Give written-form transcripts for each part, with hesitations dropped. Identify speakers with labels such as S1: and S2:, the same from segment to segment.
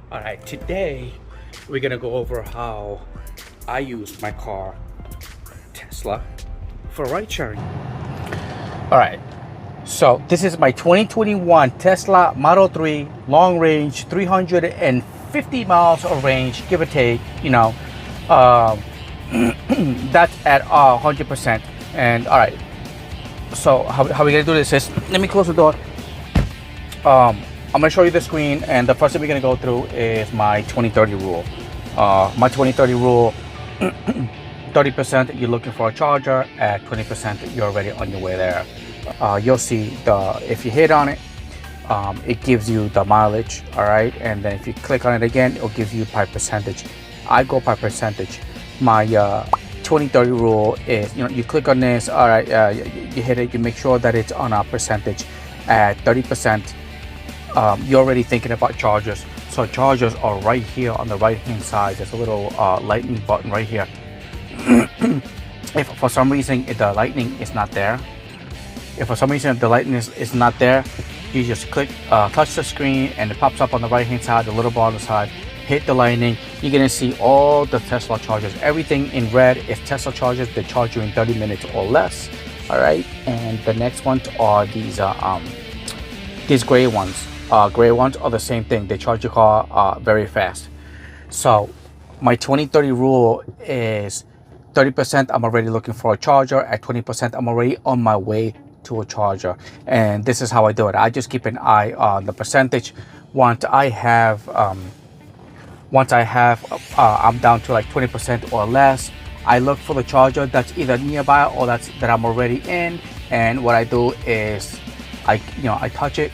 S1: All right, today we're gonna go over how I use my car, Tesla, for ride sharing. All right, so this is my 2021 Tesla Model 3 long range, 350 miles of range, give or take, um, that's at 100%. And all right, so how we gonna do this is, let me close the door. I'm gonna show you the screen, and the first thing we're gonna go through is my 2030 rule. My 2030 rule, 30% you're looking for a charger, at 20% you're already on your way there. You'll see if you hit on it, it gives you the mileage, all right? And then if you click on it again, it'll give you by percentage. I go by percentage. My 2030 rule is, you click on this, all right, you hit it, you make sure that it's on a percentage at 30%. You're already thinking about chargers. So chargers are right here on the right hand side. There's a little lightning button right here. If for some reason the lightning is not there, you just click, touch the screen, and it pops up on the right hand side, the little bar on the side. Hit the lightning, you're gonna see all the Tesla chargers. Everything in red is Tesla chargers. They charge you in 30 minutes or less. All right, and the next ones are these gray ones. Gray ones are the same thing. They charge your car very fast. So my 2030 rule is 30% I'm already looking for a charger. At 20% I'm already on my way to a charger. And this is how I do it. I just keep an eye on the percentage. Once I have I'm down to like 20% or less, I look for the charger that's either nearby or that I'm already in. And what I do is I touch it,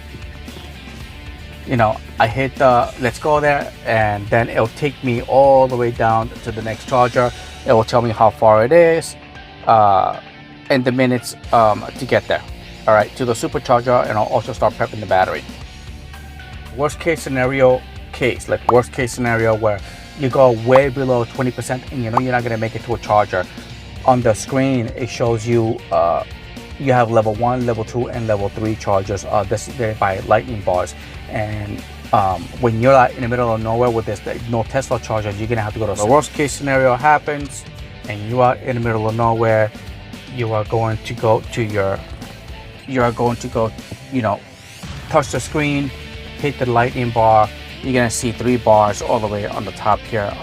S1: I hit the let's go there, and then it'll take me all the way down to the next charger. It will tell me how far it is and the minutes to get there, all right, to the supercharger. And I'll also start prepping the battery. Worst case scenario where you go way below 20% and you're not going to make it to a charger. On the screen it shows you you have level 1, level 2, and level 3 chargers. This is by lightning bars. And when you're in the middle of nowhere with no Tesla chargers, you're gonna have to go to the worst case scenario happens, and you are in the middle of nowhere. You are going to go touch the screen, hit the lightning bar. You're gonna see 3 bars all the way on the top here.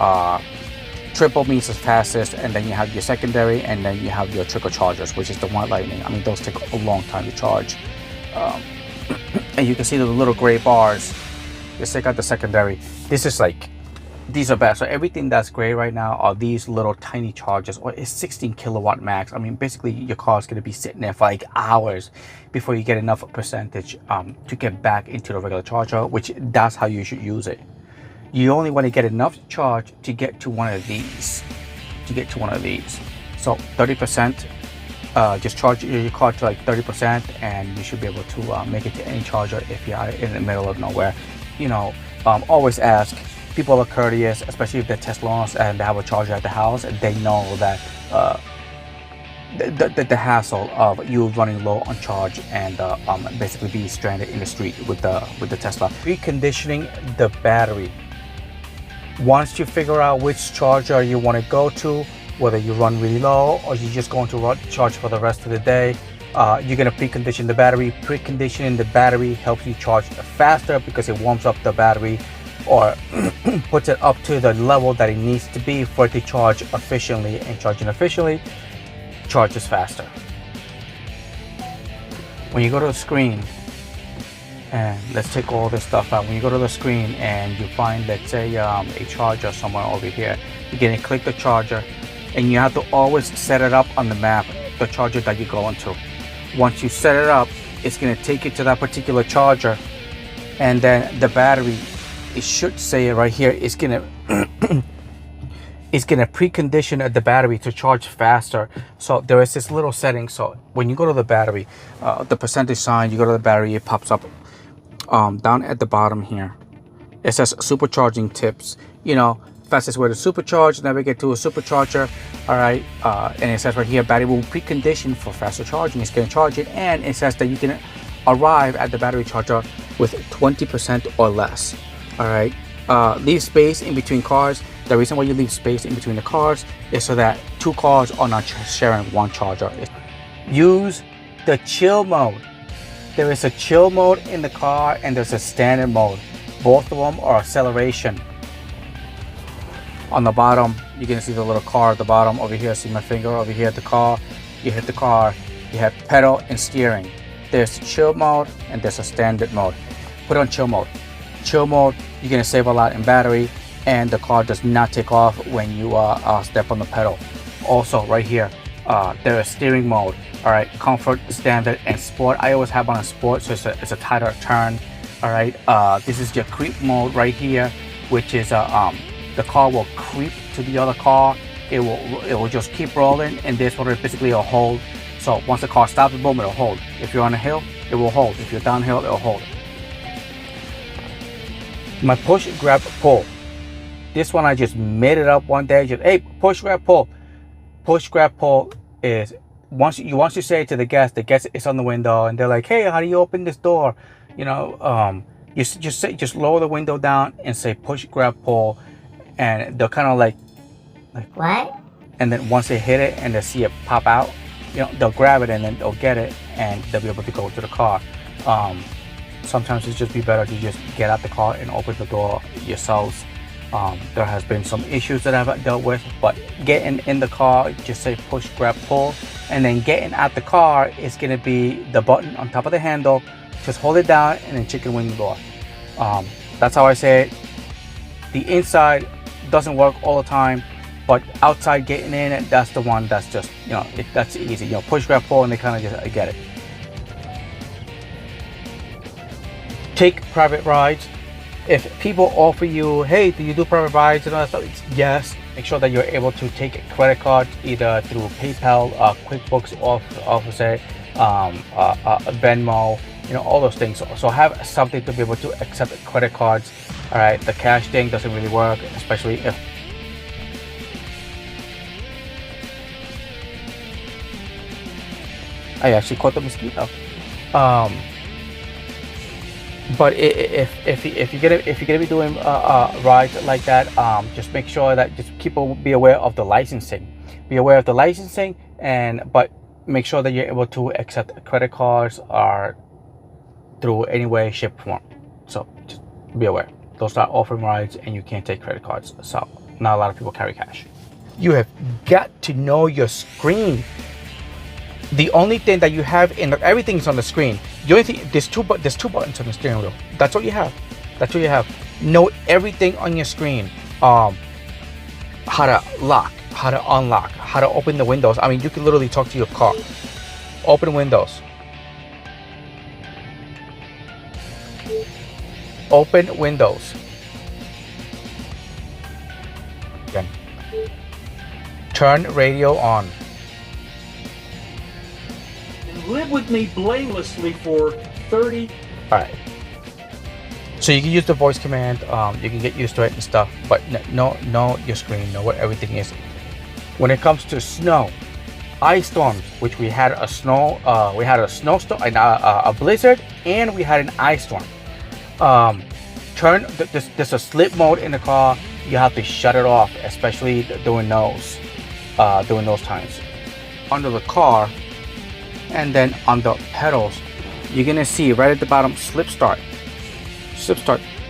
S1: Triple means the fastest, and then you have your secondary, and then you have your trickle chargers, which is the one lightning. I mean, those take a long time to charge. And you can see the little gray bars. Let's take out the secondary. These are bad. So everything that's gray right now are these little tiny chargers, or it's 16 kilowatt max. I mean, basically your car is going to be sitting there for like hours before you get enough percentage to get back into the regular charger, which that's how you should use it. You only want to get enough charge to get to one of these. So 30%, just charge your car to like 30%, and you should be able to make it to any charger if you're in the middle of nowhere. Always ask. People are courteous, especially if they're Tesla owners and they have a charger at the house, and they know that the hassle of you running low on charge and basically being stranded in the street with the Tesla. Preconditioning the battery. Once you figure out which charger you want to go to, whether you run really low or you're just going to charge for the rest of the day, you're going to precondition the battery. Preconditioning the battery helps you charge faster because it warms up the battery, or puts it up to the level that it needs to be for it to charge efficiently. And charging efficiently charges faster. When you go to the screen, and let's take all this stuff out. When you go to the screen and you find, let's say, a charger somewhere over here, you're going to click the charger, and you have to always set it up on the map, the charger that you're going to. Once you set it up, it's going to take you to that particular charger, and then the battery, it should say it right here, it's going to precondition the battery to charge faster. So there is this little setting. So when you go to the battery, the percentage sign, you go to the battery, it pops up down at the bottom here. It says supercharging tips. Fastest way to supercharge, navigate to a supercharger. All right, and it says right here, battery will precondition for faster charging. It's going to charge it, and it says that you can arrive at the battery charger with 20% or less. All right, leave space in between cars. The reason why you leave space in between the cars is so that two cars are not sharing one charger. Use the chill mode. There is a chill mode in the car and there's a standard mode. Both of them are acceleration. On the bottom, you're gonna see the little car at the bottom. Over here, see my finger over here at the car. You hit the car, you have pedal and steering. There's chill mode and there's a standard mode. Put on chill mode. Chill mode, you're gonna save a lot in battery and the car does not take off when you step on the pedal. Also right here, there is steering mode. All right, comfort, standard, and sport. I always have on a sport, so it's a tighter turn. All right, this is your creep mode right here, which is the car will creep to the other car. It will just keep rolling, and this one is basically a hold. So once the car stops, boom, it'll hold. If you're on a hill, it will hold. If you're downhill, it'll hold. My push, grab, pull. This one I just made it up one day. Just, hey, push, grab, pull. Push, grab, pull is once you say it to the guest is on the window, and they're like, hey, how do you open this door? You know, you just lower the window down and say push, grab, pull, and they'll kind of like
S2: what?
S1: And then once they hit it and they see it pop out, you know, they'll grab it and then they'll get it and they'll be able to go to the car. Sometimes it's just be better to just get out the car and open the door yourselves. There has been some issues that I've dealt with, but getting in the car, just say push, grab, pull, and then getting out the car is gonna be the button on top of the handle. Just hold it down and then chicken wing the door. That's how I say it. The inside doesn't work all the time, but outside getting in, that's the one that's just, you know, that's easy. You know, push, grab, pull, and they kind of just get it. Take private rides. If people offer you, hey, do you do private rides and all that stuff? Yes. Make sure that you're able to take a credit card either through PayPal, QuickBooks, or say Venmo. You know, all those things. So have something to be able to accept credit cards. All right, the cash thing doesn't really work, especially if I actually caught the mosquito. But if you're gonna be doing rides like that, just make sure that people be aware of the licensing. Be aware of the licensing, but make sure that you're able to accept credit cards or through any way, shape, or form. So just be aware. They'll start offering rides and you can't take credit cards. So not a lot of people carry cash. You have got to know your screen. The only thing that you have everything is on the screen. The only thing, there's two buttons on the steering wheel. That's all you have. That's all you have. Know everything on your screen. How to lock, how to unlock, how to open the windows. I mean, you can literally talk to your car. Open windows. Open windows. Again. Turn radio on.
S3: Live with me blamelessly for 30.
S1: All right. So you can use the voice command. You can get used to it and stuff. But know your screen. Know what everything is. When it comes to snow, ice storms, which we had a snowstorm, a blizzard, and we had an ice storm. There's a slip mode in the car. You have to shut it off, especially during those times. Under the car, and then on the pedals, you're gonna see right at the bottom, slip start.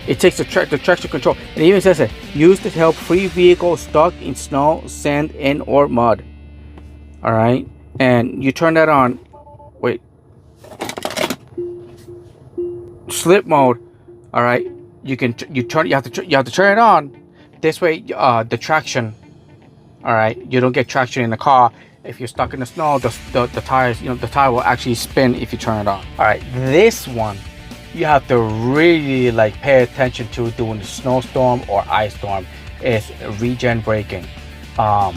S1: It takes the traction control. It even says it used to help free vehicles stuck in snow, sand, and or mud. All right, and you turn that on. Wait, slip mode. All right, you have to turn it on. This way, the traction. All right, you don't get traction in the car. If you're stuck in the snow, the tires, the tire will actually spin if you turn it on. All right, this one you have to really pay attention to during the snowstorm or ice storm is regen braking. So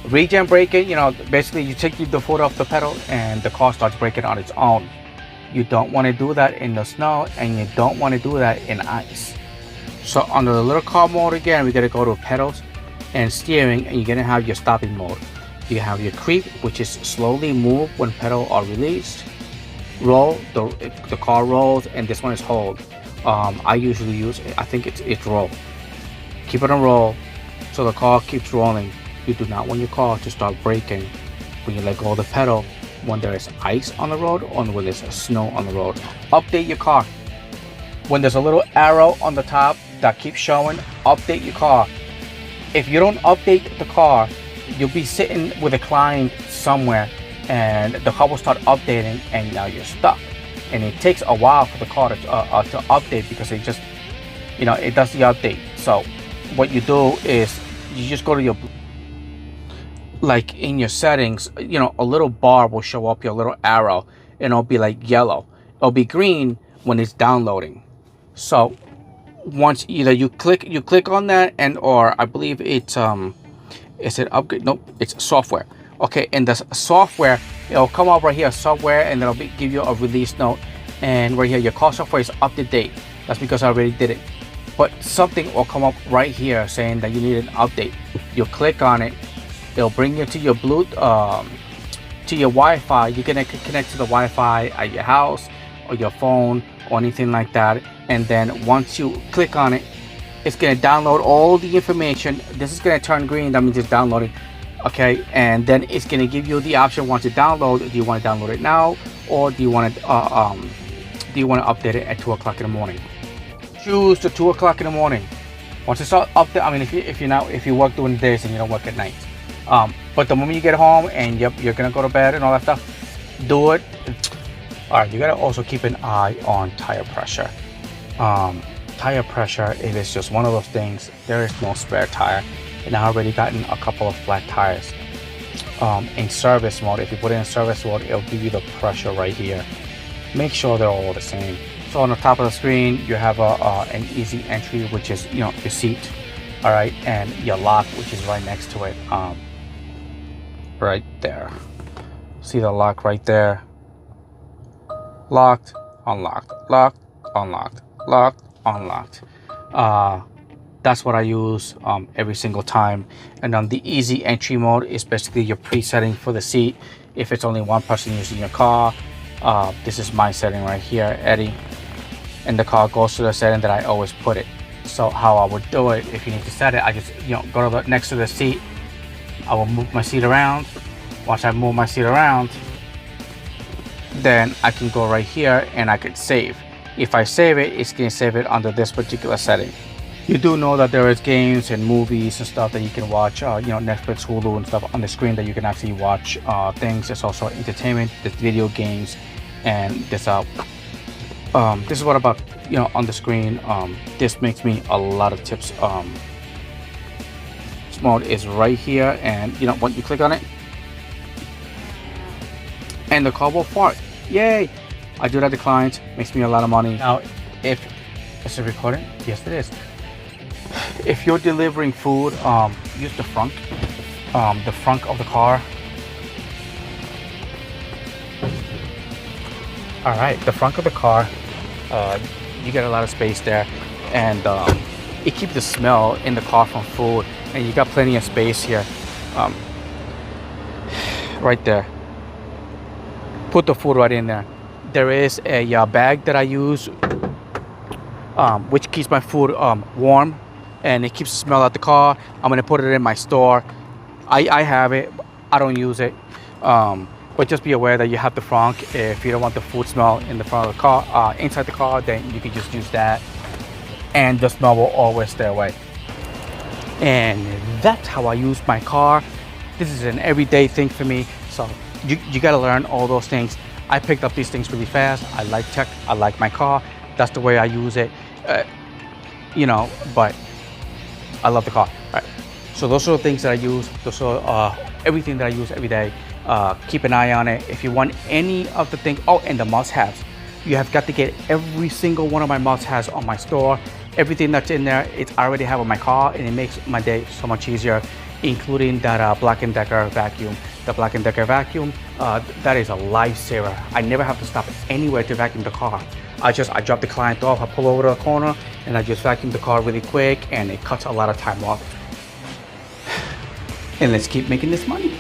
S1: regen braking, basically you take the foot off the pedal and the car starts braking on its own. You don't want to do that in the snow, and you don't want to do that in ice. So under the little car mode again, we gotta go to pedals and steering, and you're gonna have your stopping mode. You have your creep, which is slowly move when pedal are released. Roll, the car rolls, and this one is hold. I usually use, I think it's roll. Keep it on roll so the car keeps rolling. You do not want your car to start braking when you let go of the pedal when there is ice on the road or when there's snow on the road. Update your car. When there's a little arrow on the top that keeps showing, update your car. If you don't update the car, you'll be sitting with a client somewhere and the car will start updating and now you're stuck. And it takes a while for the car to update because it just, it does the update. So what you do is you just go to your, like in your settings, a little bar will show up, your little arrow, and it'll be like yellow. It'll be green when it's downloading. So once either you click on that, and or I believe it's is it upgrade? Nope, it's software. Okay, and the software, it'll come up right here, software, and it'll give you a release note. And right here, your car software is up to date. That's because I already did it. But something will come up right here saying that you need an update. You'll click on it. It'll bring you to your Bluetooth, to your Wi-Fi. You can connect to the Wi-Fi at your house or your phone or anything like that. And then once you click on it, it's gonna download all the information. This is gonna turn green. That means it's downloading. Okay, and then it's gonna give you the option once it download. Do you want to download it now, or do you want to update it at 2 o'clock in the morning? Choose the 2 o'clock in the morning. Once it's update, I mean, if you work during the days and you don't work at night, but the moment you get home and you're gonna go to bed and all that stuff, do it. All right, you gotta also keep an eye on tire pressure. Tire pressure, it is just one of those things. There is no spare tire. And I've already gotten a couple of flat tires. In service mode, if you put it in service mode, it'll give you the pressure right here. Make sure they're all the same. So on the top of the screen, you have an easy entry, which is your seat, all right, and your lock, which is right next to it, right there. See the lock right there? Locked, unlocked, locked, unlocked, locked, unlocked. That's what I use every single time. And on the easy entry mode is basically your pre-setting for the seat. If it's only one person using your car, this is my setting right here, Eddie. And the car goes to the setting that I always put it. So how I would do it, if you need to set it, I just go to next to the seat. I will move my seat around. Once I move my seat around, then I can go right here and I can save. If I save it, it's gonna save it under this particular setting. You do know that there is games and movies and stuff that you can watch, Netflix, Hulu and stuff on the screen that you can actually watch things. There's also entertainment, there's video games, and there's this is what about, on the screen. This makes me a lot of tips. This mode is right here, and when you click on it, and the car will fart. Yay! I do that to clients, makes me a lot of money. Now, is it recording? Yes, it is. If you're delivering food, use the front of the car. All right, the front of the car, you get a lot of space there, and it keeps the smell in the car from food, and you got plenty of space here, right there. Put the food right in there. There is a bag that I use, which keeps my food warm, and it keeps the smell out the car. I'm gonna put it in my store. I have it. I don't use it, but just be aware that you have the front. If you don't want the food smell in the front of the car, inside the car, then you can just use that, and the smell will always stay away. And that's how I use my car. This is an everyday thing for me, so you gotta learn all those things. I picked up these things really fast. I like tech. I like my car. That's the way I use it. But I love the car. All right. So those are the things that I use. Those are everything that I use every day. Keep an eye on it. If you want any of the things, and the must-haves. You have got to get every single one of my must-haves on my store. Everything that's in there, I already have on my car, and it makes my day so much easier, including that Black & Decker vacuum. The Black & Decker vacuum, that is a lifesaver. I never have to stop anywhere to vacuum the car. I drop the client off, I pull over to the corner, and I just vacuum the car really quick, and it cuts a lot of time off. And let's keep making this money.